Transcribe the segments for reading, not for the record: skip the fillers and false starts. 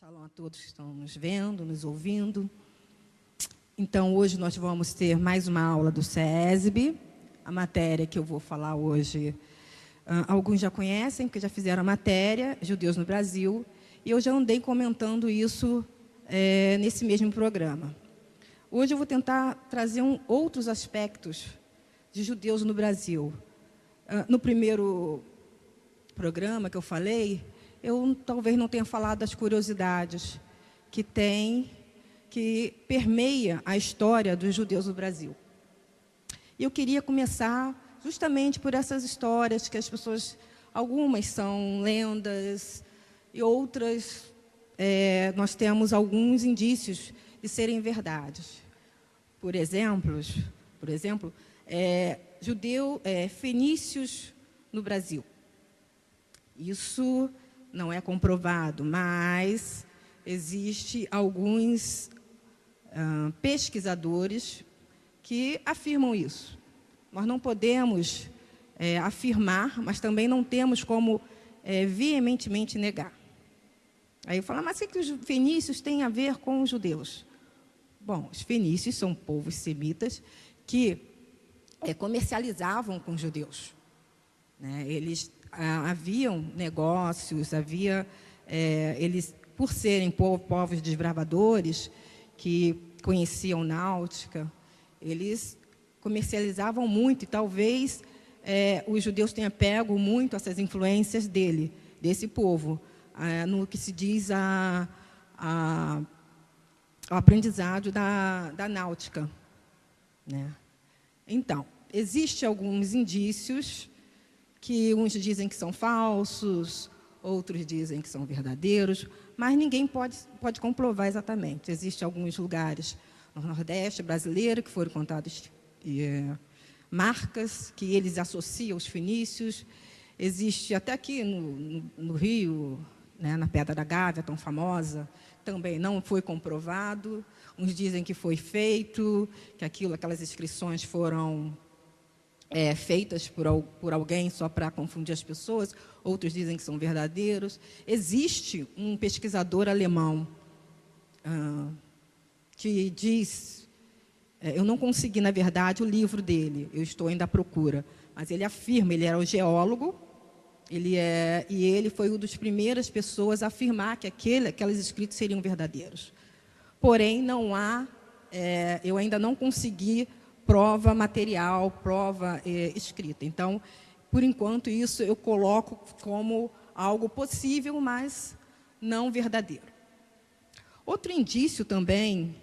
Shalom a todos que estão nos vendo, nos ouvindo. Então, hoje nós vamos ter mais uma aula do SESB. A matéria que eu vou falar hoje, alguns já conhecem, porque já fizeram a matéria, Judeus no Brasil, e eu já andei comentando isso nesse mesmo programa. Hoje eu vou tentar trazer outros aspectos de judeus no Brasil. No primeiro programa que eu falei, eu talvez não tenha falado das curiosidades que permeia a história dos judeus no Brasil. E eu queria começar justamente por essas histórias que as pessoas, algumas são lendas e outras nós temos alguns indícios de serem verdades. Por exemplo, fenícios no Brasil. Isso não é comprovado, mas existe alguns pesquisadores que afirmam isso. Nós não podemos afirmar, mas também não temos como veementemente negar. Aí eu falo, mas o que os fenícios têm a ver com os judeus? Bom, os fenícios são povos semitas que comercializavam com os judeus, né? Eles haviam negócios, eles, por serem povos desbravadores, que conheciam náutica, eles comercializavam muito, e talvez os judeus tenham pego muito essas influências desse povo, no que se diz ao aprendizado da náutica, né? Então, existem alguns indícios que uns dizem que são falsos, outros dizem que são verdadeiros, mas ninguém pode comprovar exatamente. Existem alguns lugares no Nordeste brasileiro que foram contados marcas que eles associam aos fenícios. Existe até aqui no Rio, né, na Pedra da Gávea, tão famosa, também não foi comprovado. Uns dizem que foi feito, que aquelas inscrições foram feitas por alguém só para confundir as pessoas, outros dizem que são verdadeiros. Existe um pesquisador alemão que diz, eu não consegui, na verdade, o livro dele, eu estou ainda à procura, mas ele afirma, ele era um geólogo, e ele foi uma das primeiras pessoas a afirmar que aqueles escritos seriam verdadeiros. Porém, não há, eu ainda não consegui prova material, prova escrita. Então, por enquanto, isso eu coloco como algo possível, mas não verdadeiro. Outro indício também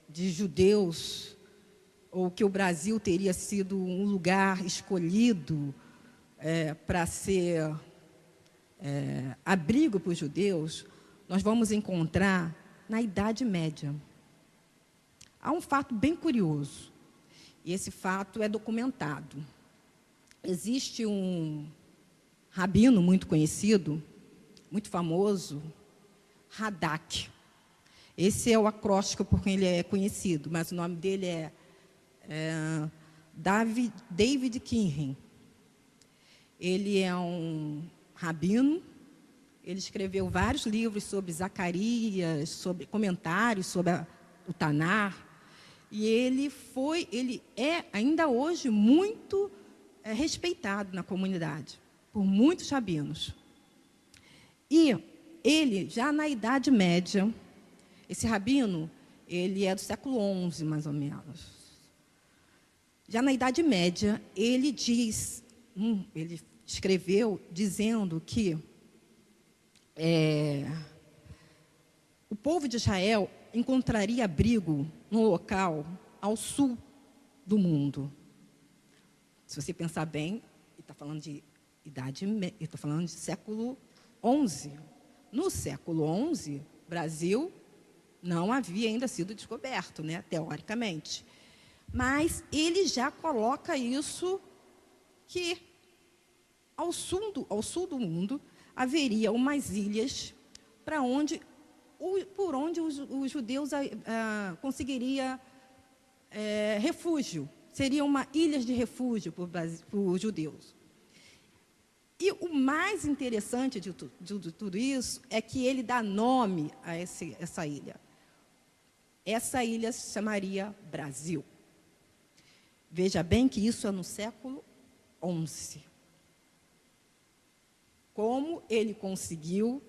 de judeus, ou que o Brasil teria sido um lugar escolhido para ser abrigo para os judeus, nós vamos encontrar na Idade Média. Há um fato bem curioso, e esse fato é documentado. Existe um rabino muito conhecido, muito famoso, Radak. Esse é o acróstico por quem ele é conhecido, mas o nome dele é David Kinham. Ele é um rabino, ele escreveu vários livros sobre Zacarias, sobre comentários sobre o Tanar. E ele é, ainda hoje, muito respeitado na comunidade, por muitos rabinos. E ele, já na Idade Média, esse rabino, ele é do século XI, mais ou menos. Já na Idade Média, ele escreveu dizendo que o povo de Israel encontraria abrigo num local ao sul do mundo. Se você pensar bem, ele está falando de século XI. No século XI, o Brasil não havia ainda sido descoberto, né, teoricamente. Mas ele já coloca isso, que ao sul do mundo haveria umas ilhas por onde os judeus conseguiriam refúgio. Seriam ilhas de refúgio para os judeus. E o mais interessante de tudo isso é que ele dá nome a essa ilha. Essa ilha se chamaria Brasil. Veja bem que isso é no século XI. Como ele conseguiu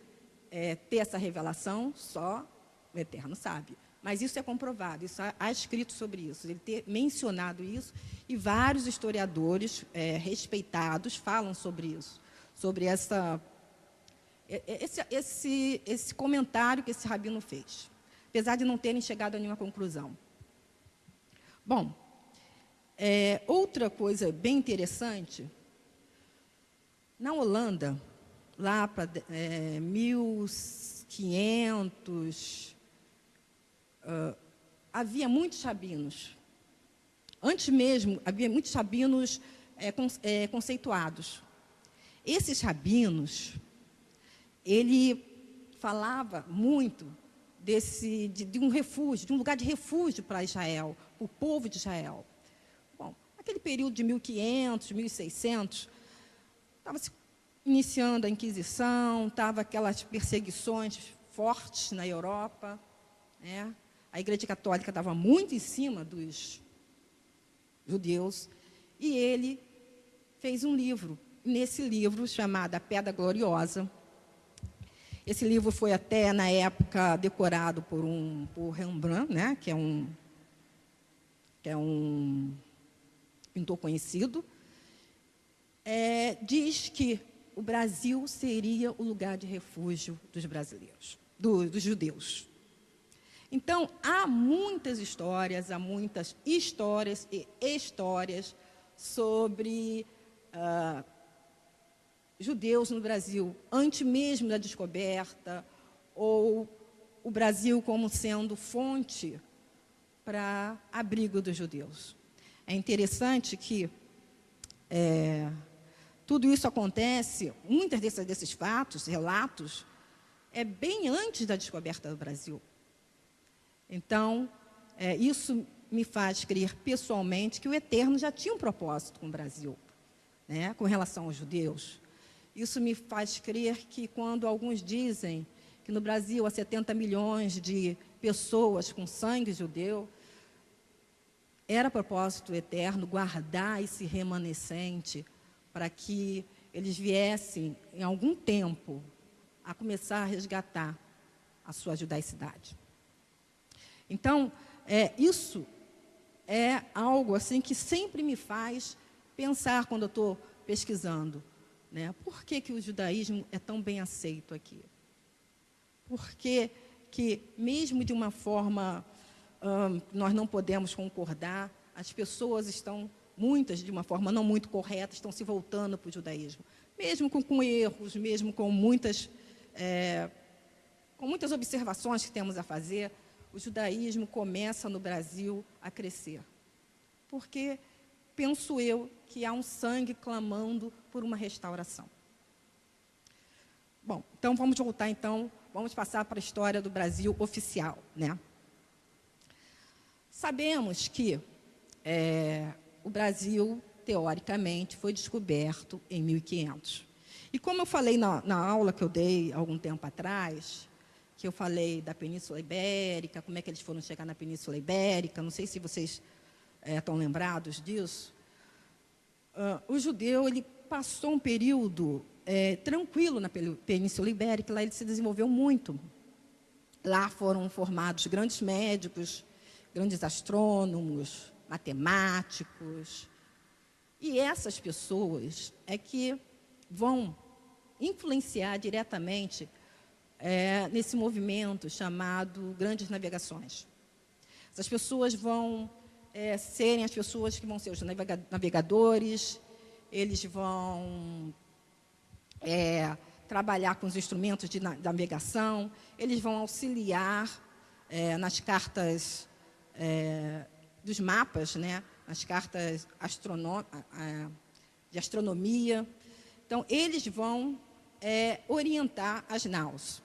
ter essa revelação, só o Eterno sabe. Mas isso é comprovado, isso há escrito sobre isso, ele ter mencionado isso, e vários historiadores respeitados falam sobre isso, sobre esse comentário que esse rabino fez, apesar de não terem chegado a nenhuma conclusão. Bom, outra coisa bem interessante, na Holanda, lá para 1500, havia muitos rabinos. Antes mesmo, havia muitos rabinos conceituados. Esses rabinos, ele falava muito de um refúgio, de um lugar de refúgio para Israel, para o povo de Israel. Bom, naquele período de 1500, 1600, estava se iniciando a Inquisição, estava aquelas perseguições fortes na Europa, né? A Igreja Católica estava muito em cima dos judeus, e ele fez um livro. Nesse livro, chamado A Pedra Gloriosa, esse livro foi até, na época, decorado por Rembrandt, né, que é um pintor conhecido, diz que o Brasil seria o lugar de refúgio dos brasileiros, dos judeus. Então, há muitas histórias e histórias sobre judeus no Brasil, antes mesmo da descoberta, ou o Brasil como sendo fonte para abrigo dos judeus. É interessante que tudo isso acontece, muitos desses fatos, relatos, bem antes da descoberta do Brasil. Então, isso me faz crer pessoalmente que o Eterno já tinha um propósito com o Brasil, né, com relação aos judeus. Isso me faz crer que quando alguns dizem que no Brasil há 70 milhões de pessoas com sangue judeu, era propósito eterno guardar esse remanescente para que eles viessem, em algum tempo, a começar a resgatar a sua judaicidade. Então, isso é algo assim que sempre me faz pensar quando eu estou pesquisando, né? Por que o judaísmo é tão bem aceito aqui? Por que mesmo de uma forma nós não podemos concordar, as pessoas estão, muitas de uma forma não muito correta, estão se voltando para o judaísmo, mesmo com erros, mesmo com muitas observações que temos a fazer. O judaísmo começa no Brasil a crescer, porque penso eu que há um sangue clamando por uma restauração. Bom, então vamos voltar, vamos passar para a história do Brasil oficial, né? Sabemos que o Brasil, teoricamente, foi descoberto em 1500. E como eu falei na aula que eu dei algum tempo atrás, que eu falei da Península Ibérica, como é que eles foram chegar na Península Ibérica, não sei se vocês estão lembrados disso. O judeu, ele passou um período tranquilo na Península Ibérica, lá ele se desenvolveu muito. Lá foram formados grandes médicos, grandes astrônomos, matemáticos. E essas pessoas que vão influenciar diretamente nesse movimento chamado Grandes Navegações. Essas pessoas vão serem as pessoas que vão ser os navegadores, eles vão trabalhar com os instrumentos de navegação, eles vão auxiliar nas cartas dos mapas, né, nas cartas de astronomia. Então, eles vão orientar as naus.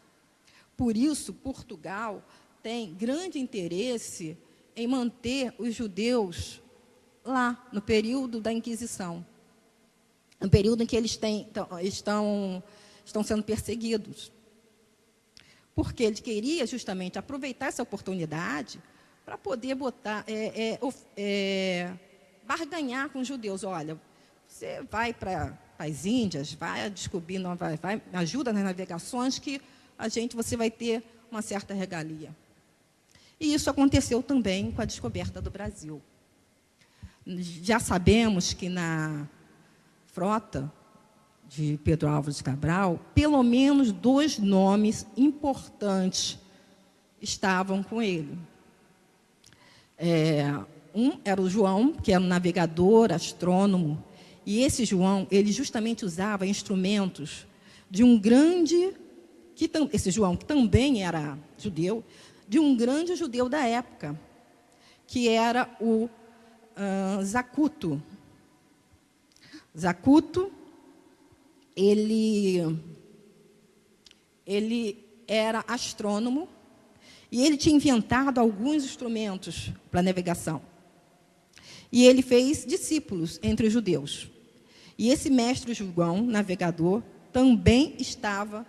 Por isso, Portugal tem grande interesse em manter os judeus lá, no período da Inquisição. no período em que eles estão sendo perseguidos. Porque ele queria justamente aproveitar essa oportunidade para poder barganhar com os judeus. Olha, você vai para as Índias, vai descobrir, vai ajuda nas navegações, que você vai ter uma certa regalia. E isso aconteceu também com a descoberta do Brasil. Já sabemos que na frota de Pedro Álvares Cabral, pelo menos 2 nomes importantes estavam com ele. Um era o João, que era um navegador, astrônomo, e esse João, ele justamente usava instrumentos de um grande, esse João, que também era judeu, de um grande judeu da época, que era o Zacuto. Zacuto, ele era astrônomo e ele tinha inventado alguns instrumentos para navegação. E ele fez discípulos entre os judeus. E esse mestre João, navegador, também estava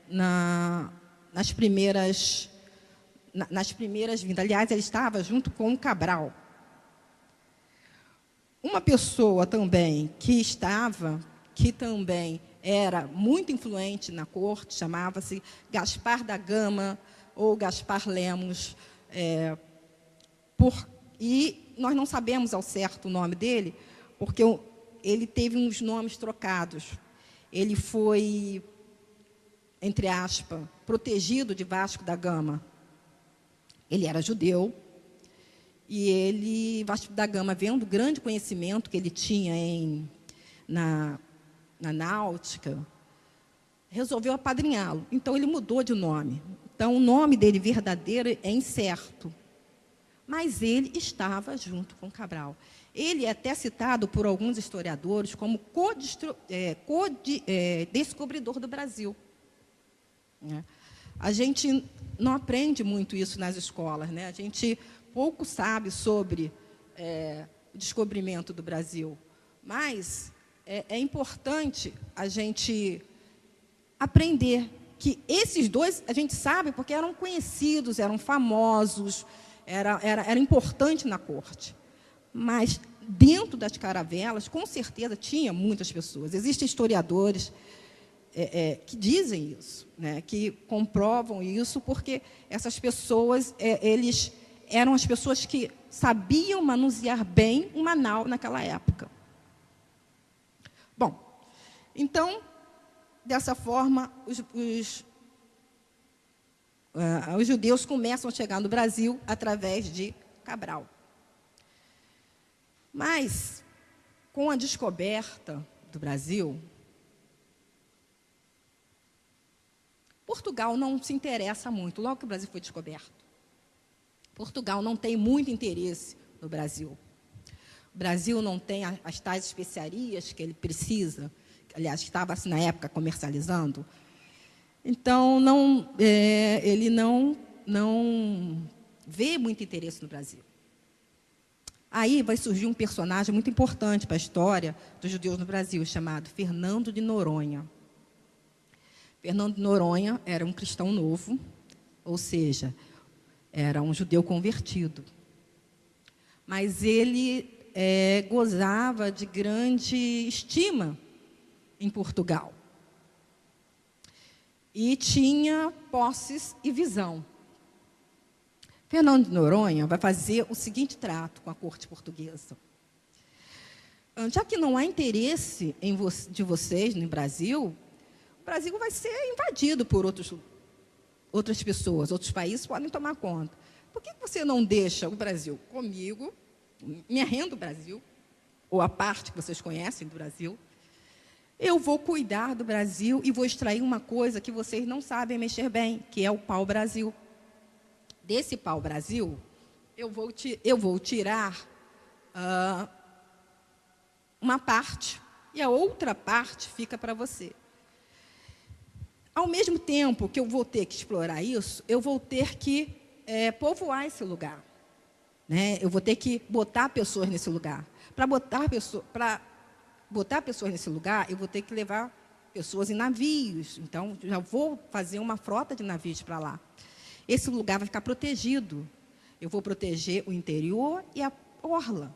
nas primeiras vindas. Aliás, ele estava junto com o Cabral. Uma pessoa também que também era muito influente na corte, chamava-se Gaspar da Gama ou Gaspar Lemos, e nós não sabemos ao certo o nome dele, porque ele teve uns nomes trocados. Ele foi, entre aspas, protegido de Vasco da Gama. Ele era judeu, e Vasco da Gama, vendo o grande conhecimento que ele tinha na náutica, resolveu apadrinhá-lo. Então, ele mudou de nome. Então, o nome dele verdadeiro é incerto. Mas ele estava junto com Cabral. Ele é até citado por alguns historiadores como descobridor do Brasil. A gente não aprende muito isso nas escolas, né? A gente pouco sabe sobre o descobrimento do Brasil. Mas é importante a gente aprender que esses dois, a gente sabe porque eram conhecidos, eram famosos, era importante na corte. Mas, dentro das caravelas, com certeza, tinha muitas pessoas. Existem historiadores que dizem isso, né, que comprovam isso, porque essas pessoas, eles eram as pessoas que sabiam manusear bem uma nau naquela época. Bom, então, dessa forma, os judeus começam a chegar no Brasil através de Cabral. Mas, com a descoberta do Brasil, Portugal não se interessa muito, logo que o Brasil foi descoberto. Portugal não tem muito interesse no Brasil. O Brasil não tem as tais especiarias que ele precisa, aliás, que estava assim, na época comercializando. Então, ele não vê muito interesse no Brasil. Aí vai surgir um personagem muito importante para a história dos judeus no Brasil, chamado Fernando de Noronha. Fernando de Noronha era um cristão novo, ou seja, era um judeu convertido. Mas ele gozava de grande estima em Portugal. E tinha posses e visão. Fernando de Noronha vai fazer o seguinte trato com a corte portuguesa. Já que não há interesse de vocês no Brasil, o Brasil vai ser invadido por outras pessoas, outros países podem tomar conta. Por que você não deixa o Brasil comigo, me arrenda o Brasil, ou a parte que vocês conhecem do Brasil? Eu vou cuidar do Brasil e vou extrair uma coisa que vocês não sabem mexer bem, que é o pau-brasil. Desse pau-brasil, eu vou tirar uma parte, e a outra parte fica para você. Ao mesmo tempo que eu vou ter que explorar isso, eu vou ter que povoar esse lugar. Né? Eu vou ter que botar pessoas nesse lugar. Para botar pessoas nesse lugar, eu vou ter que levar pessoas em navios. Então, já vou fazer uma frota de navios para lá. Esse lugar vai ficar protegido. Eu vou proteger o interior e a orla.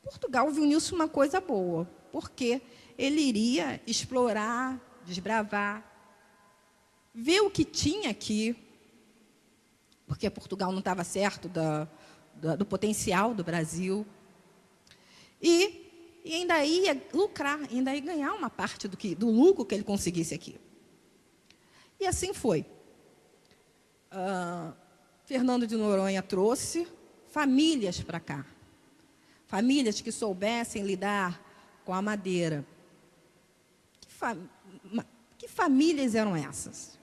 Portugal viu nisso uma coisa boa, porque ele iria explorar, desbravar, ver o que tinha aqui, porque Portugal não estava certo do potencial do Brasil, e ainda ia lucrar, ainda ia ganhar uma parte do lucro que ele conseguisse aqui. E assim foi. Fernando de Noronha trouxe famílias para cá, famílias que soubessem lidar com a madeira. Que famílias eram essas?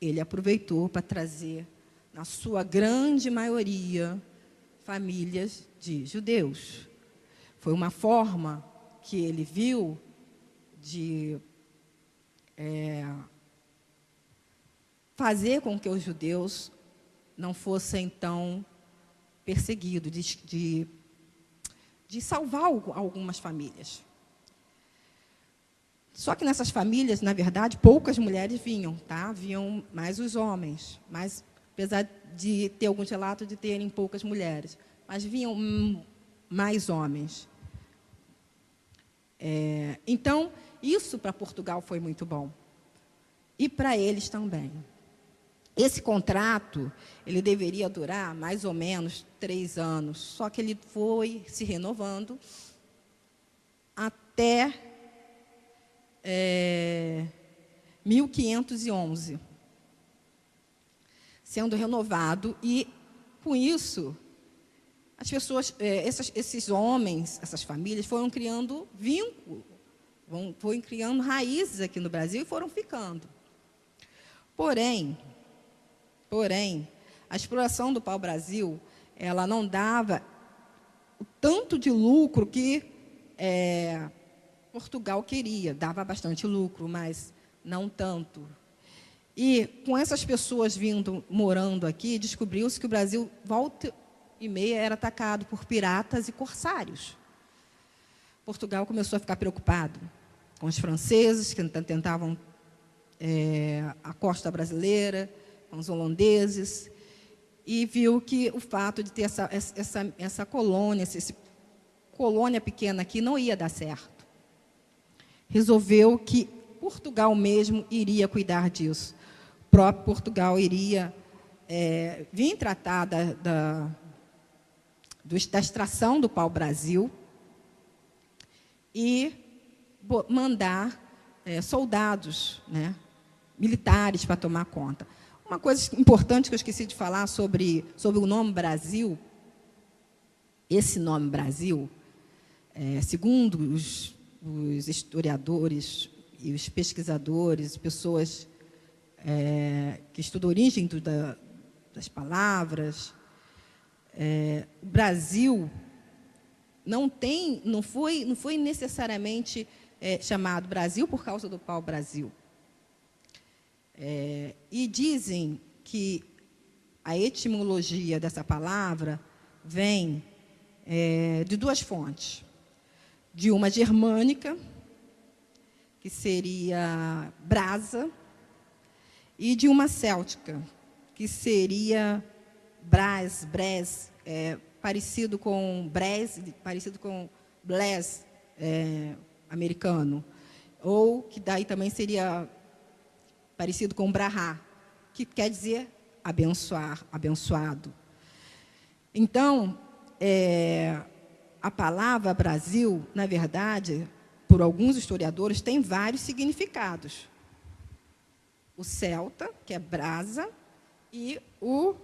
Ele aproveitou para trazer, na sua grande maioria, famílias de judeus. Foi uma forma que ele viu de fazer com que os judeus não fossem tão perseguidos, de salvar algumas famílias. Só que nessas famílias, na verdade, poucas mulheres vinham, tá? Vinham mais os homens, mas, apesar de ter alguns relatos de terem poucas mulheres, mas vinham mais homens. Então, isso para Portugal foi muito bom. E para eles também. Esse contrato, ele deveria durar mais ou menos 3 anos, só que ele foi se renovando até 1511, sendo renovado, e com isso as pessoas, esses homens, essas famílias foram criando vínculo, foram criando raízes aqui no Brasil e foram ficando. Porém, a exploração do pau-brasil, ela não dava o tanto de lucro que Portugal queria. Dava bastante lucro, mas não tanto. E, com essas pessoas morando aqui, descobriu-se que o Brasil, volta e meia, era atacado por piratas e corsários. Portugal começou a ficar preocupado com os franceses, que tentavam a costa brasileira, com os holandeses, e viu que o fato de ter essa colônia, essa colônia pequena aqui, não ia dar certo. Resolveu que Portugal mesmo iria cuidar disso. O próprio Portugal iria vir tratar da extração do pau-brasil e mandar soldados, né, militares para tomar conta. Uma coisa importante que eu esqueci de falar sobre o nome Brasil, esse nome Brasil, segundo os historiadores e os pesquisadores, pessoas que estudam a origem das palavras, o Brasil não foi necessariamente chamado Brasil por causa do pau-brasil. E dizem que a etimologia dessa palavra vem de 2 fontes. De uma germânica, que seria brasa, e de uma céltica, que seria bras, parecido com blés americano, ou que daí também seria parecido com brahá, que quer dizer abençoar, abençoado. Então, a palavra Brasil, na verdade, por alguns historiadores, tem vários significados. O celta, que é brasa, e o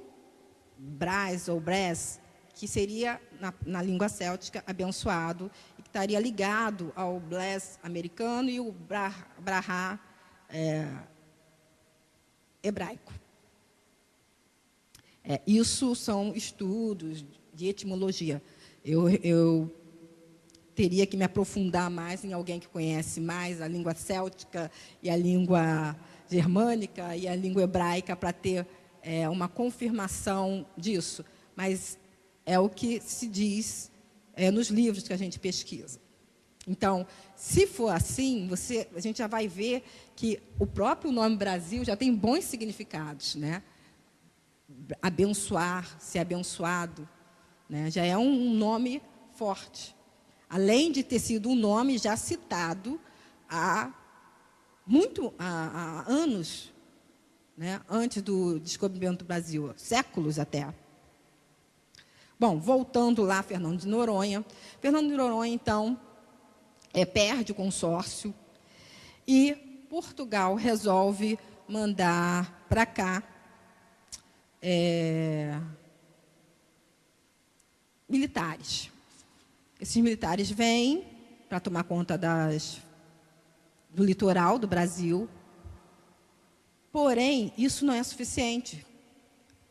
brás ou brés, que seria, na língua céltica, abençoado, e que estaria ligado ao blés americano e o brahá hebraico. Isso são estudos de etimologia. Eu teria que me aprofundar mais em alguém que conhece mais a língua céltica e a língua germânica e a língua hebraica para ter uma confirmação disso. Mas é o que se diz nos livros que a gente pesquisa. Então, se for assim, a gente já vai ver que o próprio nome Brasil já tem bons significados, né? Abençoar, ser abençoado, né? Já é um nome forte. Além de ter sido um nome já citado há anos, né? Antes do descobrimento do Brasil, séculos até. Bom, voltando lá, Fernando de Noronha. Fernando de Noronha, então, perde o consórcio e Portugal resolve mandar para cá militares. Esses militares vêm para tomar conta do litoral do Brasil, porém, isso não é suficiente.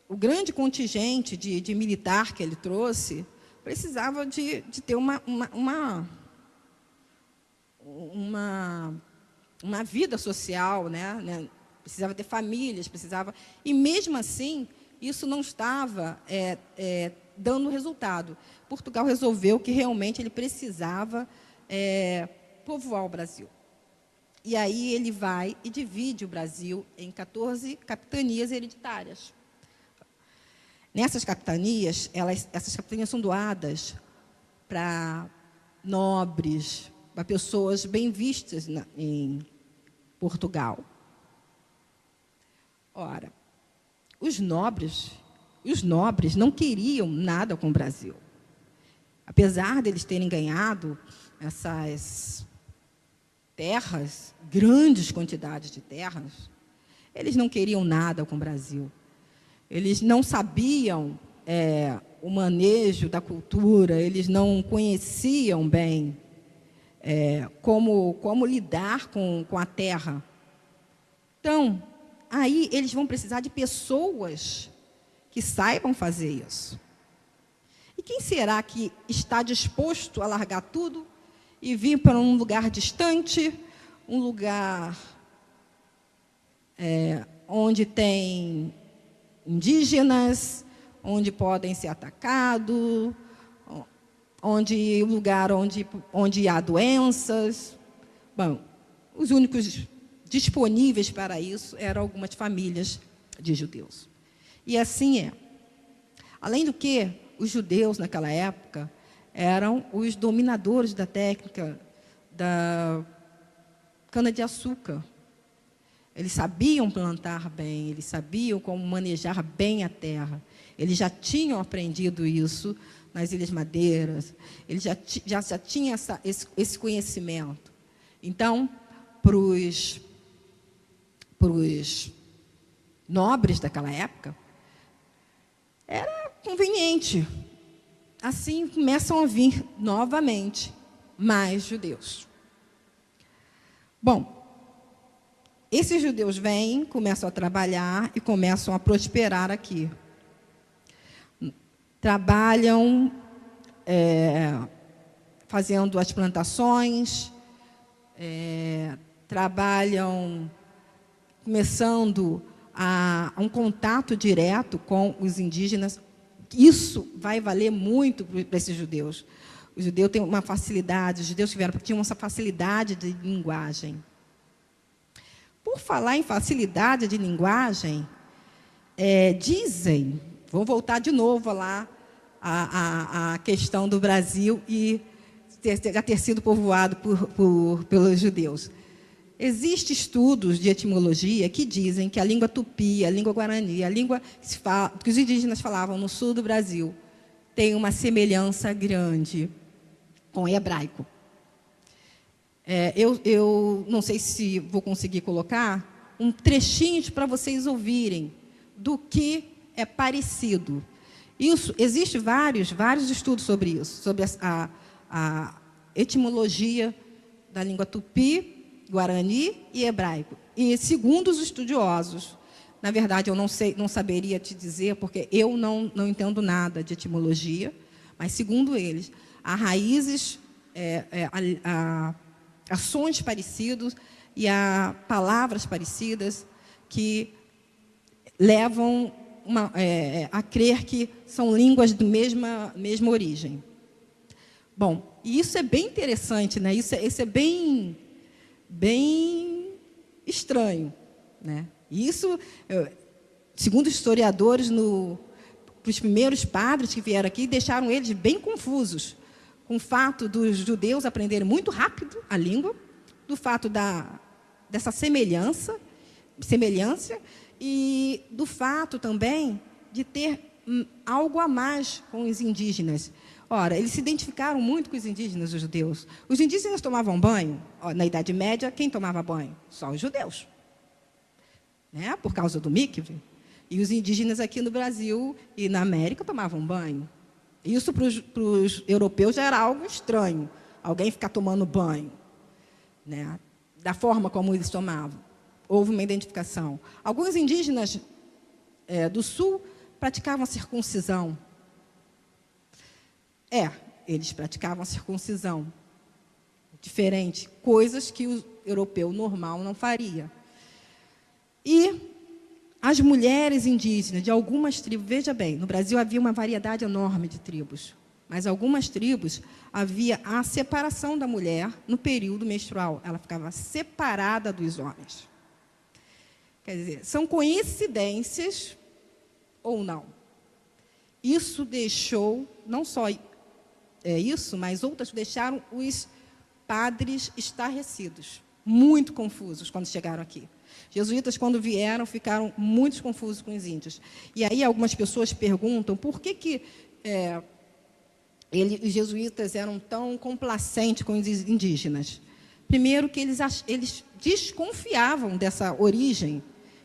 O grande contingente de militar que ele trouxe precisava de ter uma vida social, né? Precisava ter famílias, e mesmo assim, isso não estava dando resultado. Portugal resolveu que realmente ele precisava povoar o Brasil. E aí ele vai e divide o Brasil em 14 capitanias hereditárias. Nessas capitanias, essas capitanias são doadas para nobres, para pessoas bem vistas em Portugal. Ora, os nobres não queriam nada com o Brasil. Apesar deles terem ganhado essas terras, grandes quantidades de terras, eles não queriam nada com o Brasil. Eles não sabiam o manejo da cultura, eles não conheciam bem como lidar com a terra. Então, aí eles vão precisar de pessoas que saibam fazer isso. E quem será que está disposto a largar tudo e vir para um lugar distante, um lugar onde tem indígenas, onde podem ser atacados, lugar onde há doenças? Bom, os únicos disponíveis para isso eram algumas famílias de judeus. E assim é. Além do que, os judeus, naquela época, eram os dominadores da técnica da cana-de-açúcar. Eles sabiam plantar bem, eles sabiam como manejar bem a terra. Eles já tinham aprendido isso nas Ilhas Madeiras, eles já tinham esse conhecimento. Então, para os nobres daquela época, era conveniente. Assim começam a vir novamente mais judeus. Bom, esses judeus vêm, começam a trabalhar e começam a prosperar aqui. Trabalham fazendo as plantações, trabalham começando a um contato direto com os indígenas. Isso vai valer muito para esses judeus. Os judeus têm uma facilidade, os judeus tinham essa facilidade de linguagem. Por falar em facilidade de linguagem, dizem, vou voltar de novo lá à questão do Brasil e já ter sido povoado pelos judeus. Existem estudos de etimologia que dizem que a língua tupi, a língua guarani, a língua que os indígenas falavam no sul do Brasil, tem uma semelhança grande com o hebraico. Eu não sei se vou conseguir colocar um trechinho para vocês ouvirem do que é parecido. Existem vários estudos sobre isso, sobre a etimologia da língua tupi, guarani e hebraico. E, segundo os estudiosos, na verdade, eu não saberia te dizer, porque eu não entendo nada de etimologia, mas, segundo eles, há raízes, ações parecidas e há palavras parecidas que levam a crer que são línguas da mesma origem. Bom, e isso é bem interessante, né? Isso é bem estranho, né? Isso, segundo os historiadores, os primeiros padres que vieram aqui, deixaram eles bem confusos com o fato dos judeus aprenderem muito rápido a língua, do fato dessa semelhança e do fato também de ter algo a mais com os indígenas. Ora, eles se identificaram muito com os indígenas, os judeus. Os indígenas tomavam banho. Na Idade Média, quem tomava banho? Só os judeus, né? Por causa do mikve. E os indígenas aqui no Brasil e na América tomavam banho. Isso para os europeus já era algo estranho, alguém ficar tomando banho, né? Da forma como eles tomavam. Houve uma identificação. Alguns indígenas do Sul praticavam a circuncisão. Eles praticavam a circuncisão. Diferente, coisas que o europeu normal não faria. E as mulheres indígenas de algumas tribos, veja bem, no Brasil havia uma variedade enorme de tribos, mas algumas tribos havia a separação da mulher no período menstrual. Ela ficava separada dos homens. Quer dizer, são coincidências ou não. Isso deixou, não só isso, mas outras deixaram os padres estarrecidos, muito confusos quando chegaram aqui. Jesuítas, quando vieram, ficaram muito confusos com os índios. E aí algumas pessoas perguntam por que os jesuítas eram tão complacentes com os indígenas. Primeiro, que eles desconfiavam dessa origem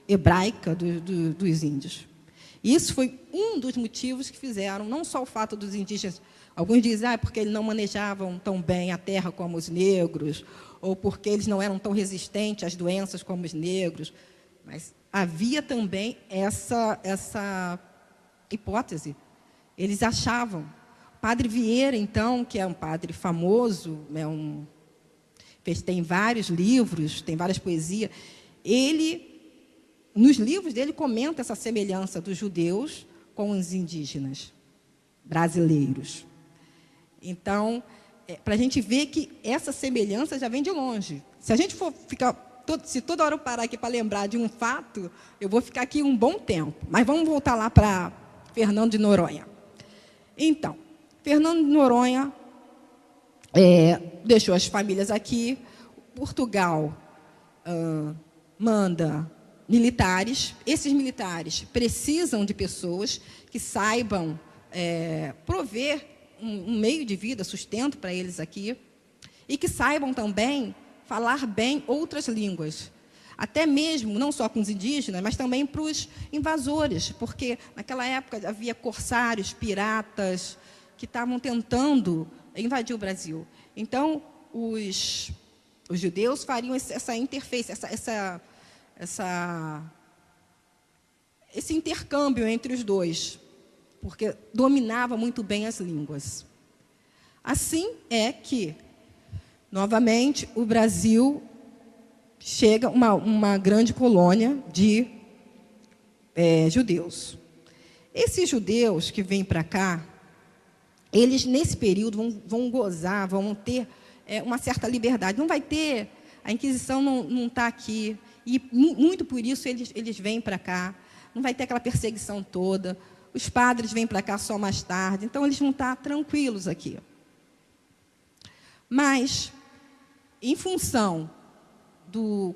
hebraica dos índios. E isso foi um dos motivos que fizeram, não só o fato dos indígenas, alguns dizem porque eles não manejavam tão bem a terra como os negros, ou porque eles não eram tão resistentes às doenças como os negros, mas havia também essa hipótese. Eles achavam. O padre Vieira, então, que é um padre famoso, tem vários livros, tem várias poesias, nos livros dele, comenta essa semelhança dos judeus com os indígenas brasileiros. Então, para a gente ver que essa semelhança já vem de longe. Se a gente for ficar, se toda hora eu parar aqui para lembrar de um fato, eu vou ficar aqui um bom tempo. Mas vamos voltar lá para Fernando de Noronha. Então, Fernando de Noronha deixou as famílias aqui. Portugal manda militares. Esses militares precisam de pessoas que saibam prover um meio de vida, sustento para eles aqui, e que saibam também falar bem outras línguas. Até mesmo, não só com os indígenas, mas também para os invasores, porque naquela época havia corsários, piratas, que estavam tentando invadir o Brasil. Então, os judeus fariam essa interface, esse intercâmbio entre os dois, porque dominava muito bem as línguas. Assim é que, novamente, o Brasil chega uma grande colônia de judeus. Esses judeus que vêm para cá, eles, nesse período, vão gozar, vão ter uma certa liberdade. Não vai ter, a Inquisição não está aqui, e muito por isso eles vêm para cá. Não vai ter aquela perseguição toda. Os padres vêm para cá só mais tarde, então eles vão estar tranquilos aqui. Mas, em função dos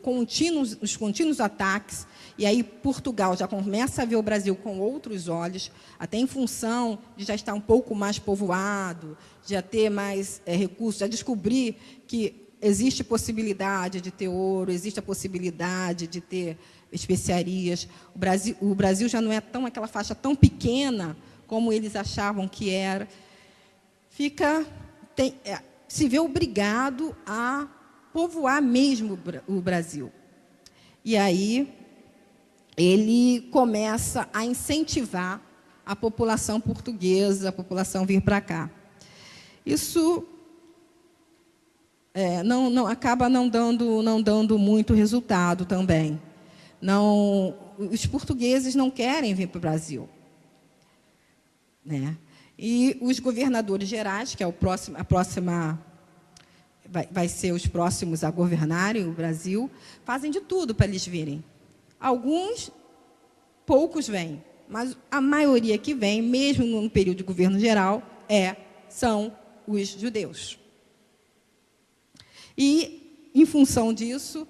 contínuos ataques, e aí Portugal já começa a ver o Brasil com outros olhos, até em função de já estar um pouco mais povoado, de já ter mais recursos, já descobrir que existe possibilidade de ter ouro, existe a possibilidade de ter especiarias. O Brasil já não é aquela faixa tão pequena como eles achavam que era. Se vê obrigado a povoar mesmo o Brasil. E aí ele começa a incentivar a população portuguesa, a população vir para cá. Isso acaba não dando muito resultado também. Os portugueses não querem vir para o Brasil, né? E os governadores gerais, que é vai ser os próximos a governarem o Brasil, fazem de tudo para eles virem. Poucos vêm, mas a maioria que vem, mesmo no período de governo geral, são os judeus. E, em função disso,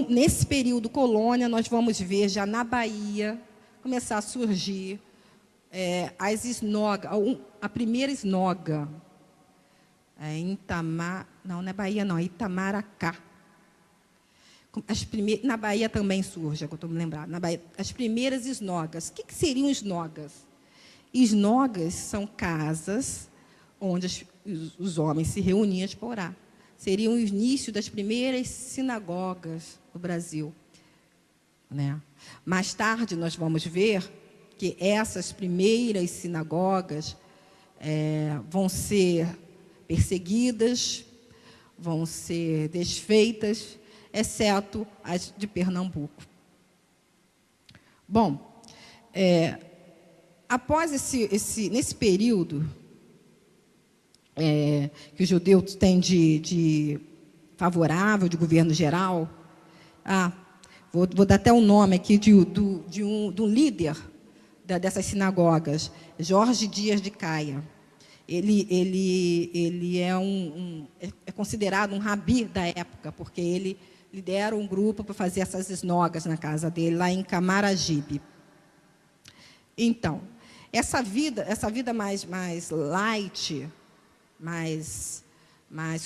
nesse período colônia, nós vamos ver já na Bahia começar a surgir as esnogas, a primeira esnoga, não é Bahia, não, é Itamaracá. Na Bahia também surge, agora estou me lembrando, as primeiras esnogas. O que seriam esnogas? Esnogas são casas onde os homens se reuniam para orar. Seriam o início das primeiras sinagogas do Brasil, né? Mais tarde, nós vamos ver que essas primeiras sinagogas vão ser perseguidas, vão ser desfeitas, exceto as de Pernambuco. Bom, após nesse período que os judeus têm de favorável, de governo geral, vou dar até um nome aqui de um líder dessas sinagogas, Jorge Dias de Caia. Ele é considerado um rabi da época, porque ele lidera um grupo para fazer essas esnogas na casa dele, lá em Camaragibe. Então, essa vida mais light, mais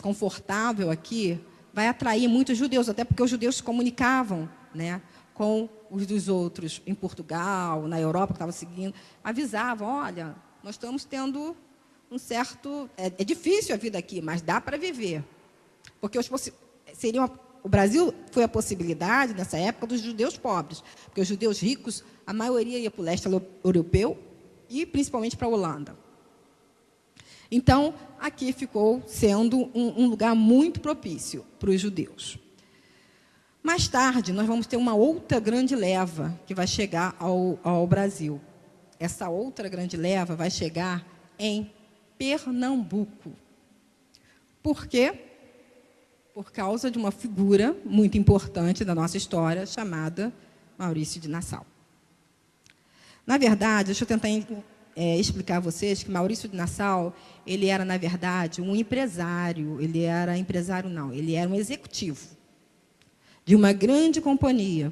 confortável aqui, vai atrair muitos judeus, até porque os judeus se comunicavam, né, com os dos outros em Portugal, na Europa, que estavam seguindo, avisavam, olha, nós estamos tendo um certo... É difícil a vida aqui, mas dá para viver. Porque o Brasil foi a possibilidade, nessa época, dos judeus pobres, porque os judeus ricos, a maioria ia para o leste europeu e, principalmente, para a Holanda. Então, aqui ficou sendo um lugar muito propício para os judeus. Mais tarde, nós vamos ter uma outra grande leva que vai chegar ao Brasil. Essa outra grande leva vai chegar em Pernambuco. Por quê? Por causa de uma figura muito importante da nossa história, chamada Maurício de Nassau. Na verdade, deixa eu tentar explicar a vocês que Maurício de Nassau, ele era, na verdade, um empresário. Ele era um executivo de uma grande companhia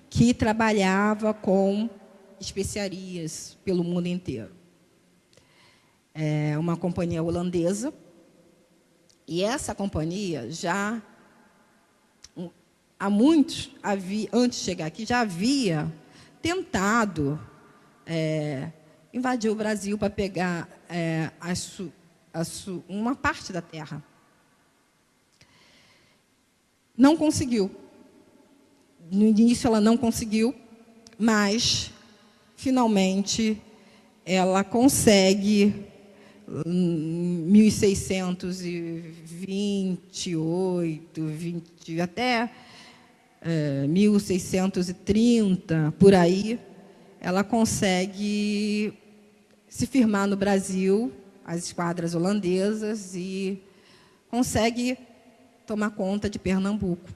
que trabalhava com especiarias pelo mundo inteiro. Uma companhia holandesa. E essa companhia já, antes de chegar aqui, já havia tentado invadir o Brasil para pegar uma parte da terra. Não conseguiu. No início ela não conseguiu, mas, finalmente, ela consegue, em 1628, até 1630, por aí, ela consegue se firmar no Brasil, as esquadras holandesas, e consegue tomar conta de Pernambuco.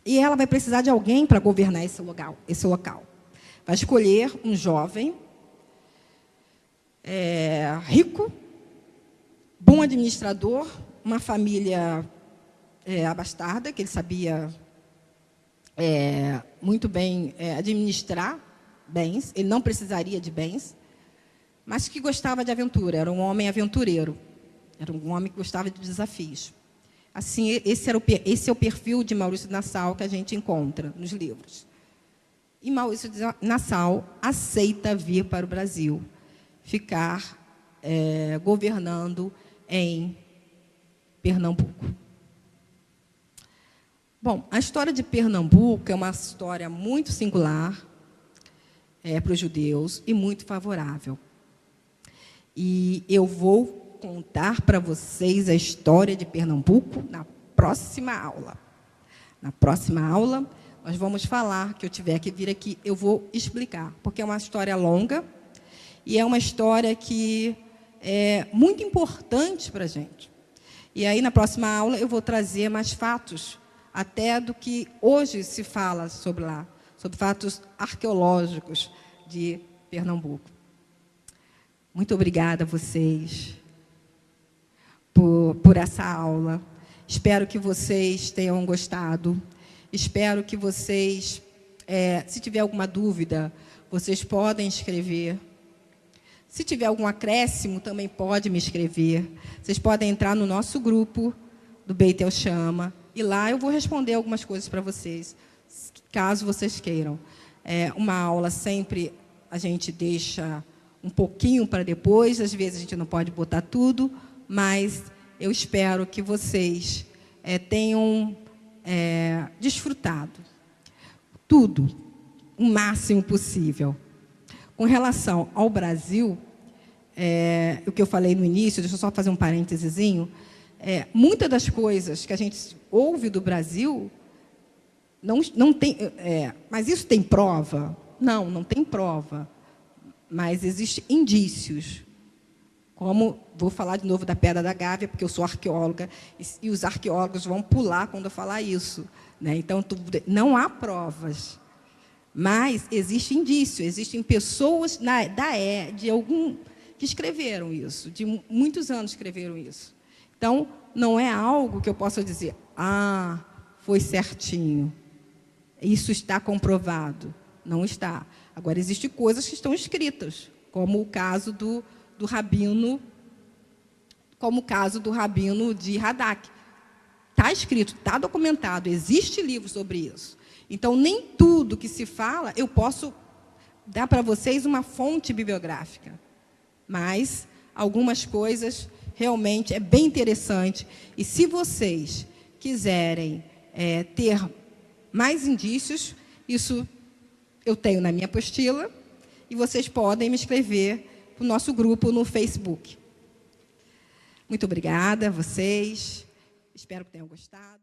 E ela vai precisar de alguém para governar esse local. Vai escolher um jovem, rico, bom administrador, uma família abastada, que ele sabia muito bem administrar bens, ele não precisaria de bens, mas que gostava de aventura, era um homem aventureiro, era um homem que gostava de desafios. Assim, esse é o perfil de Maurício de Nassau que a gente encontra nos livros. E Maurício de Nassau aceita vir para o Brasil, ficar governando em Pernambuco. Bom, a história de Pernambuco é uma história muito singular para os judeus e muito favorável. E eu vou contar para vocês a história de Pernambuco na próxima aula. Na próxima aula, nós vamos falar, que eu tiver que vir aqui, eu vou explicar, porque é uma história longa e é uma história que é muito importante para a gente. E aí, na próxima aula, eu vou trazer mais fatos, até do que hoje se fala sobre lá, sobre fatos arqueológicos de Pernambuco. Muito obrigada a vocês por essa aula. Espero que vocês tenham gostado. Espero que vocês, se tiver alguma dúvida, vocês podem escrever. Se tiver algum acréscimo, também pode me escrever. Vocês podem entrar no nosso grupo do Beit El Chama, e lá eu vou responder algumas coisas para vocês, caso vocês queiram. Uma aula sempre a gente deixa um pouquinho para depois, às vezes a gente não pode botar tudo, mas eu espero que vocês tenham desfrutado tudo, o máximo possível. Com relação ao Brasil, o que eu falei no início, deixa eu só fazer um parêntesezinho, muitas das coisas que a gente ouve do Brasil, não tem, mas isso tem prova? Não, não tem prova, mas existem indícios. Como, vou falar de novo da Pedra da Gávea, porque eu sou arqueóloga, e os arqueólogos vão pular quando eu falar isso, né? Então, não há provas. Mas existe indício, existem pessoas que escreveram isso, de muitos anos escreveram isso. Então, não é algo que eu possa dizer, foi certinho, isso está comprovado. Não está. Agora, existem coisas que estão escritas, como o caso do rabino, de Radak. Está escrito, está documentado, existe livro sobre isso. Então, nem tudo que se fala, eu posso dar para vocês uma fonte bibliográfica. Mas, algumas coisas, realmente, é bem interessante. E, se vocês quiserem ter mais indícios, isso eu tenho na minha apostila, e vocês podem me escrever para o nosso grupo no Facebook. Muito obrigada a vocês. Espero que tenham gostado.